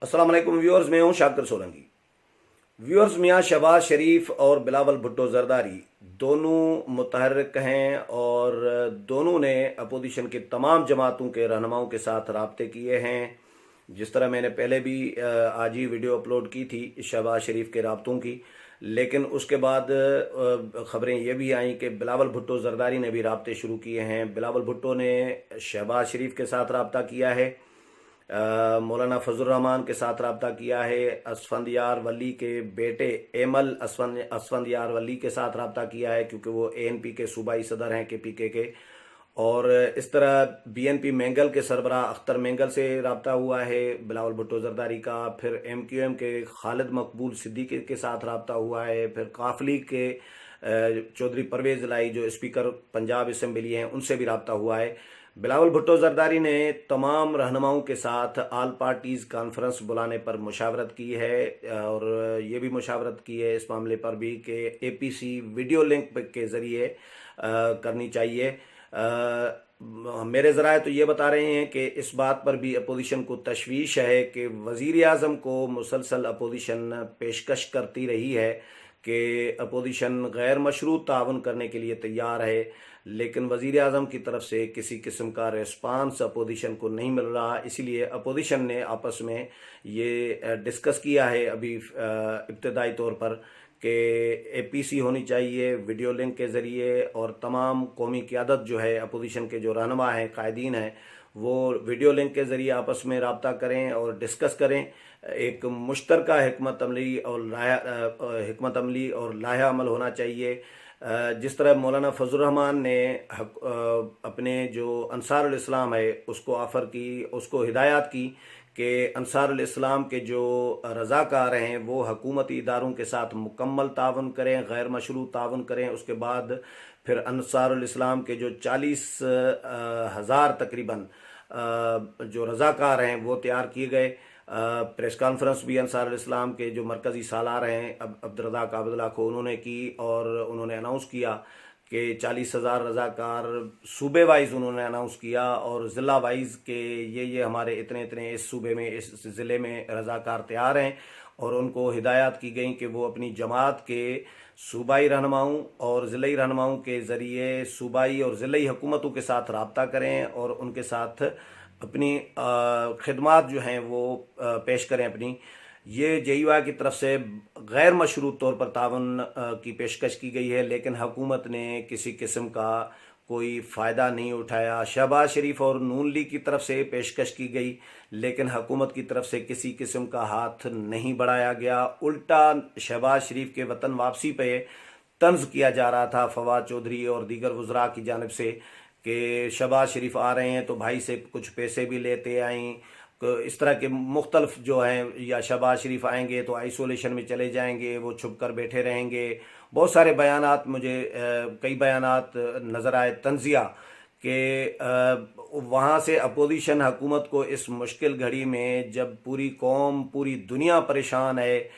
अस्सलाम वालेकुम व्यूअर्स, मैं हूं शाकिर सोलंकी। व्यूअर्स, मियां शहबाज शरीफ और बिलावल भुट्टो जरदारी दोनों मुतहर्रिक हैं और दोनों ने अपोजिशन की तमाम जमातों के रहनुमाओं के साथ राब्ते किए हैं। जिस तरह मैंने पहले भी आज ही वीडियो अपलोड की थी शहबाज शरीफ के राब्तों की, लेकिन उसके बाद ख़बरें ये भी आई कि बिलावल भुट्टो जरदारी ने भी राब्ते शुरू किए हैं। बिलावल भुट्टो ने शहबाज शरीफ के साथ राब्ता किया है, मौलाना फजल रहमान के साथ रब्ता किया है, असफंदियार वली के बेटे एमल असफंदियार वली के साथ रब्ता किया है क्योंकि वो एएनपी के सूबाई सदर हैं केपीके के। और इस तरह बीएनपी मैंगल के सरबराह अख्तर मैंगल से रब्ता हुआ है बिलावल भुट्टो जरदारी का। फिर एमक्यूएम के खालिद मकबूल सिद्दीकी के साथ रब्ता हुआ है। फिर काफली के चौधरी परवेज लाई जो स्पीकर पंजाब असम्बली हैं उनसे भी रब्ता हुआ है। बिलावल भुट्टो जरदारी ने तमाम रहनुमाओं के साथ ऑल पार्टीज़ कॉन्फ्रेंस बुलाने पर मुशावरत की है और ये भी मुशावरत की है इस मामले पर भी कि एपीसी वीडियो लिंक के ज़रिए करनी चाहिए। मेरे ज़राए तो ये बता रहे हैं कि इस बात पर भी अपोजिशन को तशवीश है कि वज़ीर आज़म को मुसलसल अपोजिशन पेशकश करती रही है कि अपोजिशन गैर मशरूत ताउन करने के लिए तैयार है, लेकिन वज़ीर आज़म की तरफ से किसी किस्म का रिस्पांस अपोजिशन को नहीं मिल रहा। इसीलिए अपोजिशन ने आपस में ये डिस्कस किया है अभी इब्तदाई तौर पर कि एपीसी होनी चाहिए वीडियो लिंक के ज़रिए, और तमाम कौमी क़यादत जो है अपोजिशन के जो रहनुमा हैं कायदीन हैं वो वीडियो लिंक के ज़रिए आपस में रब्ता करें और डिस्कस करें। एक मुश्तरका हिकमत अमली और लाहा अमल होना चाहिए। जिस तरह मौलाना फजल रहमान ने अपने जो अंसारुल इस्लाम है उसको ऑफ़र की, उसको हिदायत की कि अंसारुल इस्लाम के जो रज़ाकार हैं वो हकूमती इदारों के साथ मुकम्मल तावन करें, गैर मशरूत तावन करें। उसके बाद फिर अंसारुल इस्लाम के जो 40,000 तकरीबन जो रज़ाकार हैं वो तैयार किए गए। प्रेस कॉन्फ्रेंस भी अंसारुल इस्लाम के जो मरकज़ी सालार हैं अब्दुर्रज़ाक आबदुल्ला को उन्होंने की और उन्होंने अनाउंस किया कि 40,000 रज़ाकार सूबे वाइज उन्होंने अनाउंस किया और ज़िला वाइज के ये हमारे इतने इतने इस सूबे में इस ज़िले में रज़ाकार तैयार हैं। और उनको हिदायत की गई कि वो अपनी जमात के सूबाई रहनुमाओं और ज़िलाई रहनुमाओं के ज़रिए सूबाई और ज़िलाई हुकूमतों के साथ रब्ता करें और उनके साथ अपनी खिदमात जो हैं वो पेश करें अपनी। ये जेईवा की तरफ से गैर मशरूत तौर पर तावन की पेशकश की गई है, लेकिन हुकूमत ने किसी किस्म का कोई फ़ायदा नहीं उठाया। शहबाज शरीफ और नून लीग की तरफ से पेशकश की गई, लेकिन हुकूमत की तरफ से किसी किस्म का हाथ नहीं बढ़ाया गया। उल्टा शहबाज शरीफ के वतन वापसी पे तंज किया जा रहा था फवाद चौधरी और दीगर वज़रा की जानिब से कि शहबाज शरीफ आ रहे हैं तो भाई से कुछ पैसे भी लेते आएँ। इस तरह के मुख्तलिफ जो हैं, या शहबाज शरीफ आएंगे तो आइसोलेशन में चले जाएंगे, वो छुप कर बैठे रहेंगे। बहुत सारे बयानात मुझे कई बयानात नज़र आए तंजिया कि वहाँ से अपोजिशन हुकूमत को इस मुश्किल घड़ी में जब पूरी कौम पूरी दुनिया परेशान है,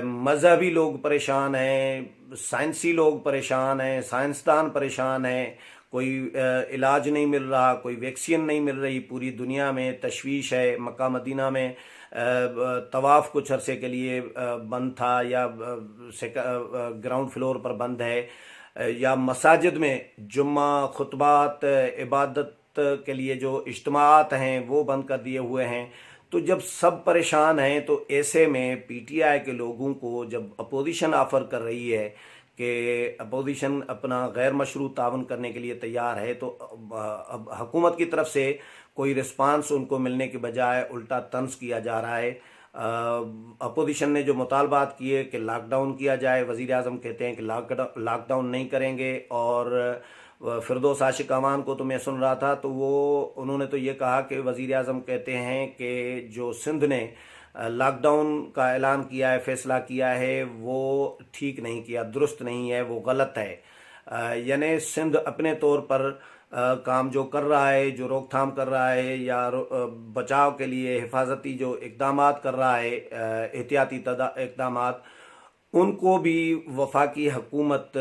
मजहबी लोग परेशान हैं, साइंसी लोग परेशान हैं, साइंसदान परेशान हैं, कोई इलाज नहीं मिल रहा, कोई वैक्सीन नहीं मिल रही, पूरी दुनिया में तशवीश है। मक्का मदीना में तवाफ़ कुछ अरसे के लिए बंद था या ग्राउंड फ्लोर पर बंद है, या मसाजिद में जुम्मा खुतबात इबादत के लिए जो इज्तिमात हैं वो बंद कर दिए हुए हैं। तो जब सब परेशान हैं तो ऐसे में पीटीआई के लोगों को जब अपोजिशन ऑफ़र कर रही है कि अपोजिशन अपना गैर मशरूत तावन करने के लिए तैयार है, तो अब हुकूमत की तरफ से कोई रिस्पांस उनको मिलने के बजाय उल्टा तंज किया जा रहा है। अपोजिशन ने जो मुतालबात किए कि लॉकडाउन किया जाए, वज़ीर आज़म कहते हैं कि लॉकडाउन नहीं करेंगे। और फिरदौस आशिक अमान को तो मैं सुन रहा था तो उन्होंने तो ये कहा कि वज़ीर आज़म कहते हैं कि जो सिंध ने लॉकडाउन का ऐलान किया है, फैसला किया है, वो ठीक नहीं किया, दुरुस्त नहीं है, वो गलत है। यानी सिंध अपने तौर पर काम जो कर रहा है, जो रोकथाम कर रहा है या बचाव के लिए हिफाजती जो इकदामात कर रहा है, एहतियाती इकदामात, उनको भी वफाकी हुकूमत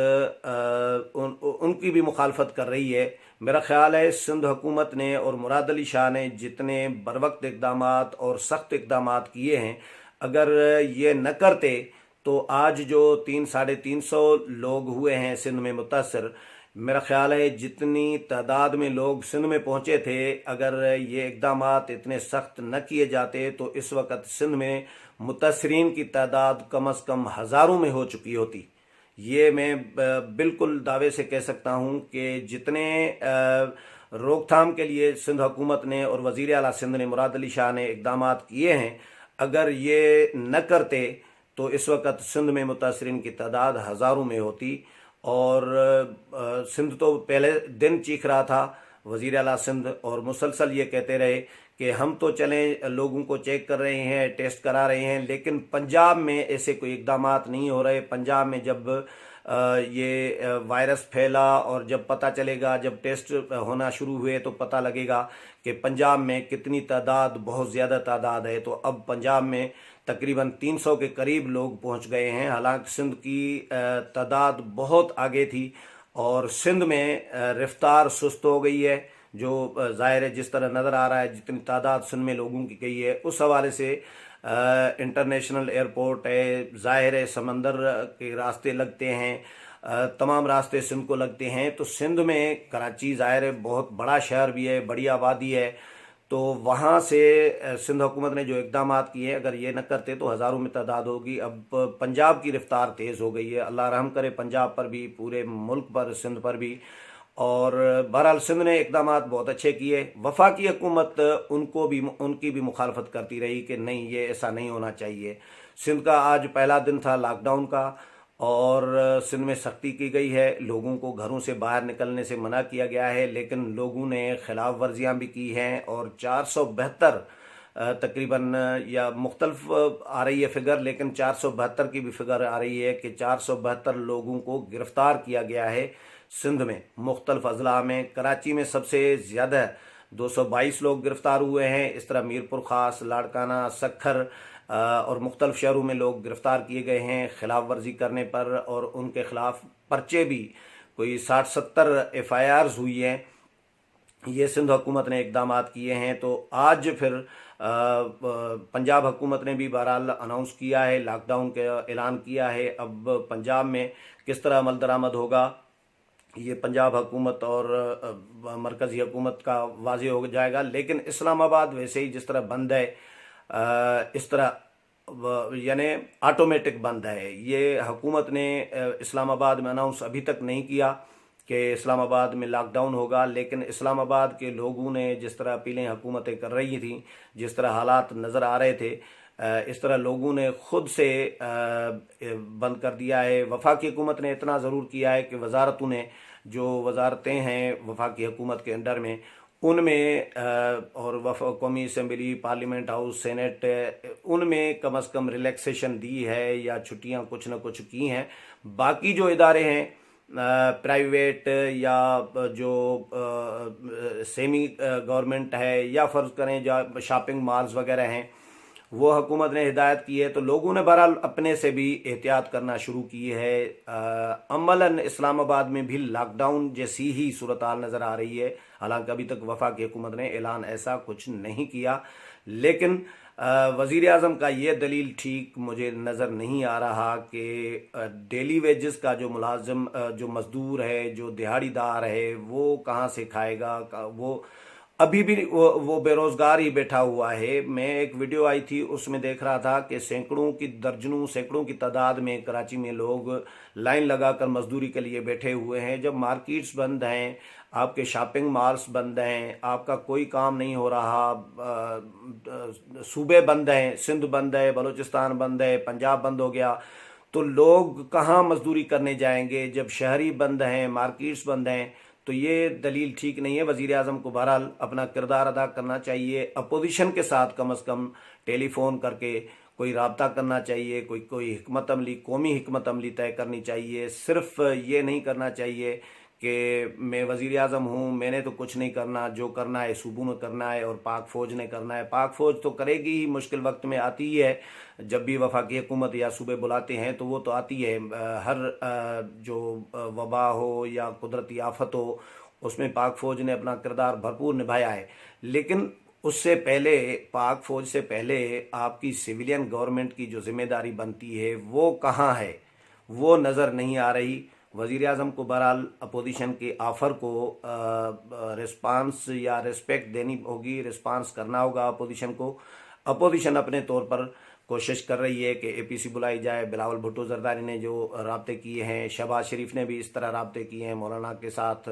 उनकी भी मुखालफत कर रही है। मेरा ख्याल है सिंध हुकूमत ने और मुराद अली शाह ने जितने बरवक्त इक़दाम और सख्त इक़दाम किए हैं, अगर ये न करते तो आज जो 300-350 लोग हुए हैं सिंध में मुतासर, मेरा ख्याल है जितनी तादाद में लोग सिंध में पहुंचे थे, अगर ये इक़दाम इतने सख्त न किए जाते तो इस वक्त सिंध में मुतासरीन की तादाद कम अज़ कम हज़ारों में हो चुकी होती। ये मैं बिल्कुल दावे से कह सकता हूँ कि जितने रोकथाम के लिए सिंध हुकूमत ने और वज़ीर आला सिंध ने मुराद अली शाह ने इक़दाम किए हैं, अगर ये न करते तो इस वक्त सिंध में मुतासरीन की तादाद हज़ारों में होती। और सिंध तो पहले दिन चीख रहा था वज़ीर आला सिंध, और मुसलसल ये कहते रहे कि हम तो चलें लोगों को चेक कर रहे हैं, टेस्ट करा रहे हैं, लेकिन पंजाब में ऐसे कोई इक़दाम नहीं हो रहे। पंजाब में जब ये वायरस फैला और जब पता चलेगा, जब टेस्ट होना शुरू हुए तो पता लगेगा कि पंजाब में कितनी तादाद, बहुत ज़्यादा तादाद है। तो अब पंजाब में तकरीबन 300 के करीब लोग पहुंच गए हैं। हालांकि सिंध की तादाद बहुत आगे थी और सिंध में रफ्तार सुस्त हो गई है, जो ज़ाहिर है जिस तरह नज़र आ रहा है जितनी तादाद सिंध में लोगों की गई है, उस हवाले से इंटरनेशनल एयरपोर्ट है, ज़ाहिर है समंदर के रास्ते लगते हैं, तमाम रास्ते सिंध को लगते हैं। तो सिंध में कराची ज़ाहिर है बहुत बड़ा शहर भी है, बड़ी आबादी है, तो वहाँ से सिंध हुकूमत ने जो इक़दाम किए, अगर ये न करते तो हज़ारों में तादाद होगी। अब पंजाब की रफ्तार तेज़ हो गई है, अल्लाह रहम करे पंजाब पर भी, पूरे मुल्क पर, सिंध पर भी। और बहरहाल सिंध ने इक़दाम बहुत अच्छे किए। वफाकी हुकूमत उनकी भी मुखालफत करती रही कि नहीं, ये ऐसा नहीं होना चाहिए। सिंध का आज पहला दिन था लॉकडाउन का और सिंध में सख्ती की गई है, लोगों को घरों से बाहर निकलने से मना किया गया है, लेकिन लोगों ने खिलाफ वर्जियाँ भी की हैं और 472 तकरीबन, या मुख्तलिफ आ रही है फ़िगर, लेकिन 472 की भी फ़िगर आ रही है कि 472 लोगों को गिरफ़्तार किया गया है सिंध में मुख्तलिफ अजला में। कराची में सबसे ज़्यादा 222 लोग गिरफ़्तार हुए हैं। इस तरह मीरपुर ख़ास, लाड़काना, सखर और मुख्तलिफ शहरों में लोग गिरफ़्तार किए गए हैं खिलाफ वर्जी करने पर, और उनके ख़िलाफ़ पर्चे भी कोई 60-70 FIRs हुई हैं। ये सिंध हुकूमत ने इक़दाम किए हैं। तो आज फिर पंजाब हुकूमत ने भी बहरहाल अनाउंस किया है, लॉकडाउन का ऐलान किया है। अब पंजाब में किस तरह अमल दरामद होगा, ये पंजाब हुकूमत और मरकज़ी हुकूमत का वाज़े हो जाएगा। लेकिन इस्लामाबाद वैसे ही जिस तरह बंद है, इस तरह यानी ऑटोमेटिक बंद है। ये हुकूमत ने इस्लामाबाद में अनाउंस अभी तक नहीं किया कि इस्लामाबाद में लॉकडाउन होगा, लेकिन इस्लामाबाद के लोगों ने जिस तरह अपीलें हुकूमतें कर रही थी, जिस तरह हालात नज़र आ रहे थे, इस तरह लोगों ने खुद से बंद कर दिया है। वफाकी हुकूमत ने इतना ज़रूर किया है कि वजारतों ने, जो वजारतें हैं वफाकी हुकूमत के अंडर में, उनमें और कौमी असम्बली, पार्लियामेंट हाउस, सेनेट, उनमें कम अज़ कम रिलैक्सेशन दी है या छुट्टियां कुछ न कुछ की हैं। बाकी जो इदारे हैं प्राइवेट या जो सेमी गवर्नमेंट है, या फ़र्ज़ करें जो शॉपिंग मॉल्स वगैरह हैं, वो हुकूमत ने हिदायत की है। तो लोगों ने बहरहाल अपने से भी एहतियात करना शुरू की है। अमलन इस्लामाबाद में भी लॉकडाउन जैसी ही सूरत हाल नज़र आ रही है। हालांकि अभी तक वफाकी हुकूमत ने ऐलान ऐसा कुछ नहीं किया, लेकिन वज़ीर आज़म का ये दलील ठीक मुझे नज़र नहीं आ रहा कि डेली वेजेस का जो मुलाजिम, जो मज़दूर है, जो दिहाड़ीदार है, वो कहाँ से खाएगा। वो अभी भी वो बेरोज़गार ही बैठा हुआ है। मैं एक वीडियो आई थी, उसमें देख रहा था कि सैकड़ों की तादाद में कराची में लोग लाइन लगाकर मजदूरी के लिए बैठे हुए हैं। जब मार्केट्स बंद हैं, आपके शॉपिंग मॉल्स बंद हैं, आपका कोई काम नहीं हो रहा, सूबे बंद हैं, सिंध बंद है, बलूचिस्तान बंद है, पंजाब बंद हो गया, तो लोग कहाँ मजदूरी करने जाएंगे। जब शहरी बंद हैं, मार्केट्स बंद हैं, तो ये दलील ठीक नहीं है। वज़ीर आज़म को बहरहाल अपना किरदार अदा करना चाहिए। अपोजिशन के साथ कम अज़ कम टेलीफोन करके कोई राब्ता करना चाहिए, कोई हिकमत अमली, कौमी हिकमत अमली तय करनी चाहिए। सिर्फ ये नहीं करना चाहिए कि मैं वज़ीर आज़म हूँ, मैंने तो कुछ नहीं करना, जो करना है सूबों में करना है और पाक फ़ौज ने करना है। पाक फ़ौज तो करेगी ही, मुश्किल वक्त में आती ही है। जब भी वफाकी हुकूमत या सूबे बुलाते हैं तो वो तो आती है। हर जो वबा हो या कुदरती आफत हो, उसमें पाक फ़ौज ने अपना किरदार भरपूर निभाया है। लेकिन उससे पहले, पाक फ़ौज से पहले आपकी सिविलियन गवर्नमेंट की जो जिम्मेदारी बनती है वो कहाँ है, वो नज़र नहीं आ रही। वज़ीर आज़म को बहरहाल अपोजिशन के ऑफ़र को रिस्पांस या रिस्पेक्ट देनी होगी, रिस्पांस करना होगा अपोजिशन को। अपोजिशन अपने तौर पर कोशिश कर रही है कि एपीसी बुलाई जाए। बिलावल भुट्टो जरदारी ने जो राब्ते किए हैं, शहबाज शरीफ ने भी इस तरह राब्ते किए हैं मौलाना के साथ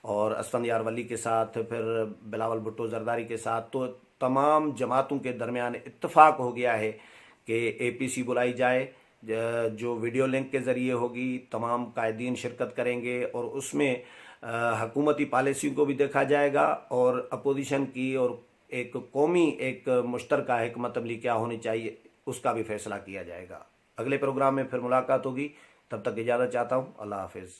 और असफंद यार वली के साथ, फिर बिलावल भुट्टो जरदारी के साथ। तो तमाम जमातों के दरमियान इत्तफाक हो गया है कि एपीसी बुलाई जाए, जो वीडियो लिंक के ज़रिए होगी। तमाम कायदीन शिरकत करेंगे और उसमें हुकूमती पॉलिसी को भी देखा जाएगा और अपोजिशन की और एक कौमी एक मुश्तरका हिकमत अमली क्या होनी चाहिए उसका भी फैसला किया जाएगा। अगले प्रोग्राम में फिर मुलाकात होगी, तब तक इजाज़त चाहता हूँ। अल्लाह हाफिज़।